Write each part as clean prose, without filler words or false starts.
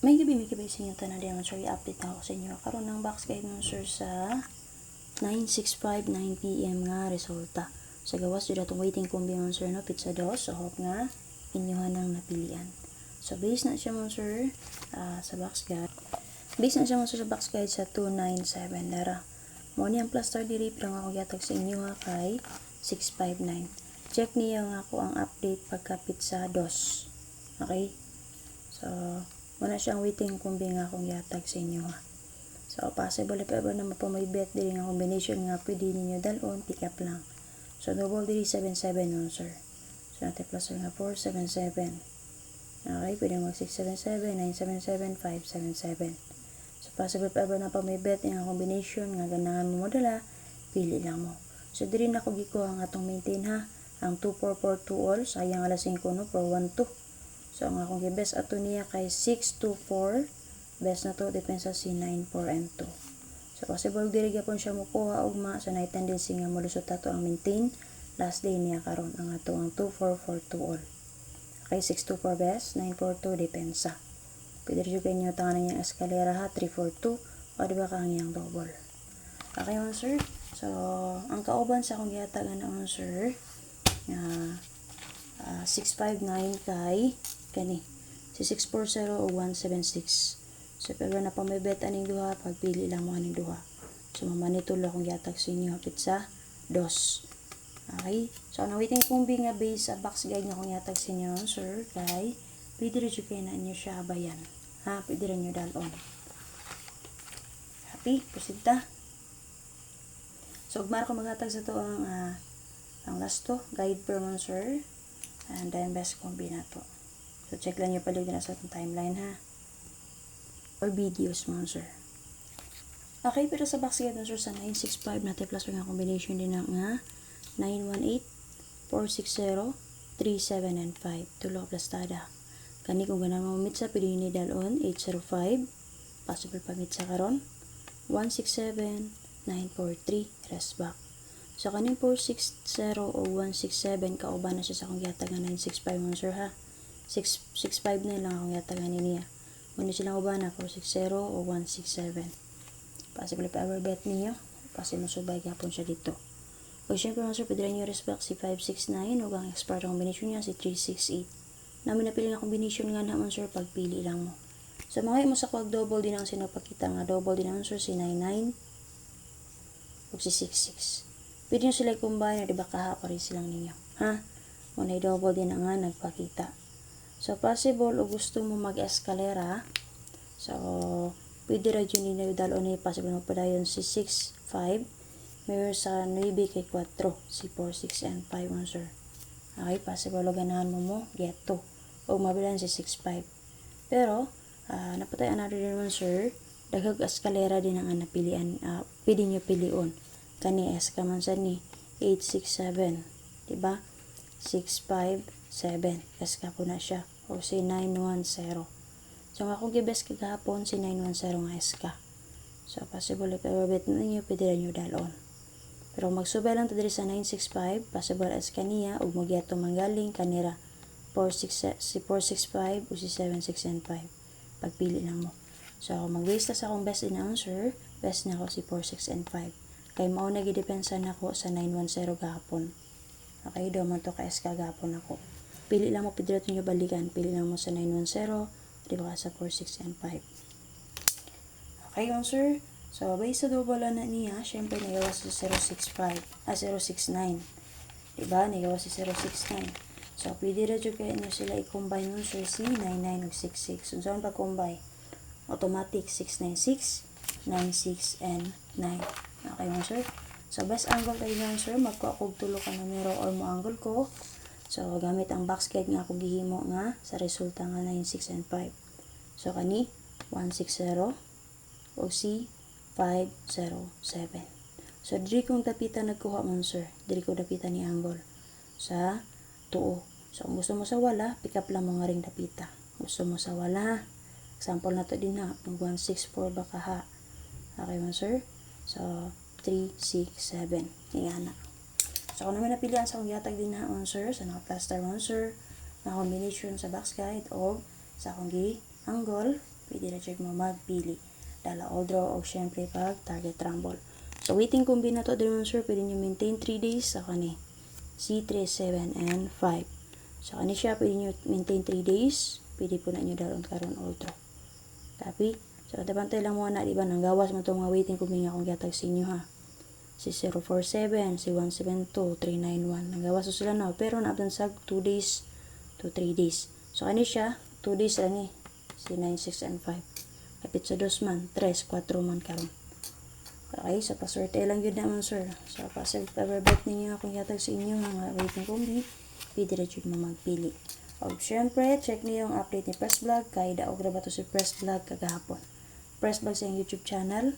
May gabi sa inyo tanan din sir, i-update ako sa inyo karon ng box guide mo sir sa 9:6:59 PM nga resulta. Sa gawas jud atong waiting kumbi mo sir no pizza dos, so hope nga inyohan ang napilian. So base na siya mo sir sa box guide. Base na siya mo sir sa box guide sa 297 dara. Mo ni ang plaster diri pero nga ako gihatag sa inyo ha kay 659. Check niyo nga ako ang update pagka pizza dos. Okay? So muna siyang waiting kumbi nga akong yatag sa inyo ha. So possible if ever na mapamaybet diri nga combination nga pwede ninyo dalon, pick up lang. So double diri 77 nun sir. So natin plus nga 477. Okay, pwede mag 677, 977, 577. So possible if ever na pamaybet nga combination nga ganahan mo modala, pili lang mo. So diri na ko giko ang atong maintain ha. Ang 2442 all, sayang alas 5 no, 412. So, ang akong gibes ato niya kay 624. Best na to, depensa si 94 and 2. So, possible diri gyapon siya mukuha ugma sa night tendency nga molusot ato ang maintain. Last day niya karon ang ato ang 2442 all. Okay, 624 best, 942 depensa. Pwede rin kayo nyo tangan niyang eskalera ha, 342. O diba kang niyang double. Okay, on sir. So, ang kauban sa akong gihatagan na on sir, 659 kay kani si 640 o 176. So pero na pa may bet aning duha, pagpili lang mo aning duha. So mamanitulo akong gihatag sa inyo pizza dos. Okay, so ang waiting kumbi nga base sa box guide nga akong gihatag sa inyo sir kay pwede rin kayo na inyo siya bayan ha, pwede rin nyo dalon. Happy proceed ta. So ugmar ko maghatag sa to ang last to guide per month sir, and then best kumbi na to. So, check lang nyo pala din sa timeline ha. Or videos mo, sir. Okay, pero sa box guide sir, sa 965 natin plus nga combination din ng 918, 460, 37, and 5. Tulo plastada. Kani kung ganang mo mitsa, pwede ni dalon, 805. Possible pa mitsa karon. 167, 943, rest back. So, kaning 460 o 167, kauban na siya sa akong gihatag nga 965 mo, sir ha. 665 na lang akong yatagan niya. Muna silang ubana 460 o 167. Possible pa ever bet niyo. Kasi masubay gapon siya dito. O syempre mga sir, pwede rin nyo respect si 569 o ang expert combination niya si 368. Namin napili nga combination nga naman sir, pagpili lang mo. So mga mo sa kwag double din ang sinapakita nga double din ang sir si 99 o si 66. Pwede nyo sila i-combine, diba kaha pa rin silang ninyo. Ha? Muna double din ang nga nagpakita. So, possible o gusto mo mag-eskalera. So, pwede rin yun yung dalon ni possible mo padayon si 6, 5. Mayroon sa 9 kay 4. Si 4, 6, and 5 mo, sir. Okay, possible o ganahan mo get to. O mabilan si 6, 5. Pero, napatay another din mo, sir. Daghag eskalera din ang napilian. Pwede nyo pilion. Kani eska man sa ni 8, 6, 7. Diba? 6, 5, 7. Eska po na siya. O si 910. So, nga akong gibes kagahapon si 910 nga eska. So, possible if ever bet ninyo, pwede rin nyo dalon. Pero magsubay lang diri sa 965, possible eska niya, ug magyato manggaling kanira 465 o si 76 and 5. Pagpili lang mo. So, mag-waste sa akong best announcer, best na ako si 46 and 5. Kay mao na gidepensa na ako sa 910 gahapon. Okay, daw man to ka-eska gapon ako. Pili lang mo, pwede nyo balikan. Pili lang mo sa 910, di ba sa 46 and 5. Okay, yun sir. So, based sa double na niya, syempre nagawa sa 065, 069. Diba? Nagawa sa 069. So, pwede rin kayo nyo sila i-combine nun sir si 99 o 66. So, saan pa-combine? Automatic 696, 96, and 9. Okay, yun sir. So, best angle kayo nga, sir. Magkuha kog tulo ka numero or mo angle ko. So, gamit ang box guide nga akong gihimo nga sa resulta nga 9, 6, and 5. So, kani 160 o si 507. So, diri kong dapitan nagkuha mo, sir. Diri ko dapitan ni angle sa tuo. So, kung gusto mo sa wala, pick up lang mo nga ring dapita. Gusto mo sa wala, example na to din ha. 164 baka ha. Okay mo, sir. So, 3, 6, 7. Ingana. So, kung naman napilihan sa akong yatag din na answer, sa naka-plaster answer, na combination sa box guide, o sa akong angle, pwede na jud mo magpili. Dala all draw o syempre pag target rumble. So waiting combi na to din sir, pwede nyo maintain 3 days sa kani. C3, 7, and 5. So kani siya, pwede nyo maintain 3 days. Pwede po na nyo dalon karon all draw. Tapi, so bantay lang muna, di ba? Nanggawas mo itong mga waiting combi nga akong gatag sa inyo ha. Si 047, si 172, 391. Nanggawas so sila na. Pero naabdan sa 2 days to 3 days. So kani siya, 2 days lang eh. Si 9, 6, and 5. Kapit sa 2 man, 3, 4 man karon. Okay, so paswerte lang yun naman sir. So pa-self-ever-bet ninyo akong yatag sa inyo mga waiting combi, pwede rin yun mo magpili. O syempre, check niyo yung update ni Press Vlog, kaya daog na ba to si Press Vlog kagahapon. Press Vlog sa yung YouTube channel,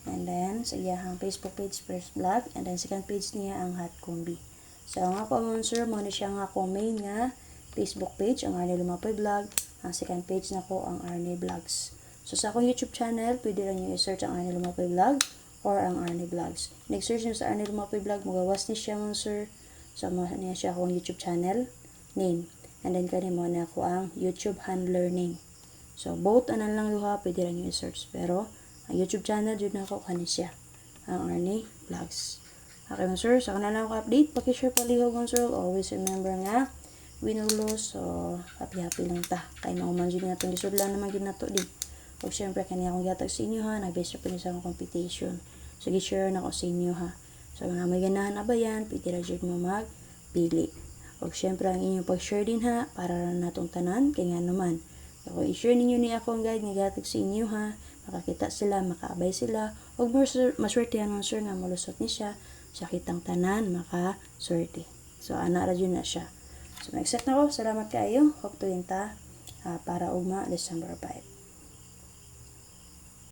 and then sa iyahang Facebook page Press Vlog, and then second page niya ang Hot Combi. So ang ako mo sir, mo na siya nga akong main nga Facebook page, ang Arnie Lumapoy Vlog, ang second page na ko ang Arnie Vlogs. So sa akong YouTube channel, pwede rin nyo i-search ang Arnie Lumapoy Vlog, or ang Arnie Vlogs. Next search nyo sa Arnie Lumapoy Vlog, magawas ni siya mo sir. So mo niya siya akong YouTube channel name. And then kani mo na ako ang YouTube handler name. So both anan lang duha, pwede rin nyo i-search. Pero ang YouTube channel jud na ako kani siya, ang Arnie Vlogs. Okay mo sir, sa kanila ako update, paki-share palihog mo sir. Always remember nga, win or lose, so happy-happy lang ta. Kaya mahuman dyan nga itong lisod lang naman ginato din. O syempre, kanya akong gatag sa inyo ha, nag-best pa niyo sa akong competition. So, gi-share na ako sa inyo ha. So, mga may ganahan na ba yan, pwede na dyan mo magpili. O syempre, ang inyong pag-share din ha, para na natong tanan, kaya nga naman. So, i-share ninyo ni ako ang guide, nga gatag sa inyo ha, makakita sila, makaabay sila, o maswerte yan sir nga malusot ni siya, sa kitang tanan, makaswerte. So, ana ra dyan na siya. So, mag-accept na ako, salamat kayo, hope to yun ta, para ugma December 5.